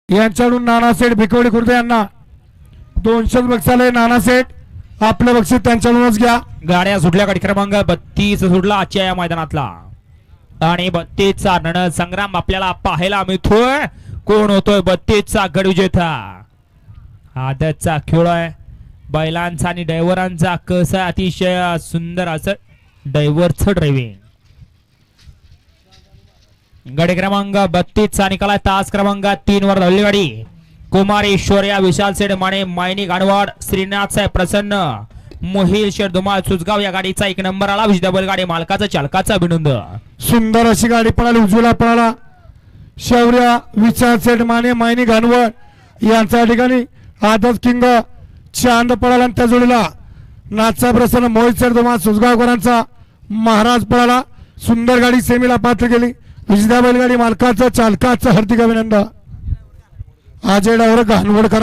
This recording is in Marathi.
यांच्याकडून नानासेठ भिकवडी खुर्द यांना 200 बक्षालय. नानासेठ आपलं बक्षीस त्यांच्याकडूनच घ्या. गाड्या सुटल्या गाडी क्रमांक 32 सुटला आजच्या या मैदानातला आणि 32 चा रण संग्राम आपल्याला पाहायला मिळतोय. कोण होतोय 32 चा गड विजेता. आदतचा खेळ आहे बैलांचा आणि ड्रायव्हरांचा. कसं अतिशय सुंदर असं ड्रायव्हरचं ड्रायव्हिंग. गाडी क्रमांक 32 चा निकाला तास क्रमांक 3 वर धावली गाडी. कुमारेश्वर या विशाल सेठ माने मायनी गाणवाड श्रीनाथ साहेब प्रसन्न मोहिल शेठ धुमाळ सुजगाव या गाडीचा 1 नंबर आला. विजय बैलगाडी मालकाचा चालकाचा अभिनंदन. सुंदर अशी गाडी पळाली. उजवीला पळाला शौर्य विशाल सेठ माने मायनी गाणवड यांच्या ठिकाणी. आदत किंग चांद पळाला आणि त्या जोडीला नाथचा प्रसन्न मोहित शेठ धुमाळ सुजगावकरांचा महाराज पळाला. सुंदर गाडी सेमीला पात्र केली. विजय बैलगाडी मालकाचं चालकाचं हार्दिक अभिनंदन. अजय डावरे गाणवडकर.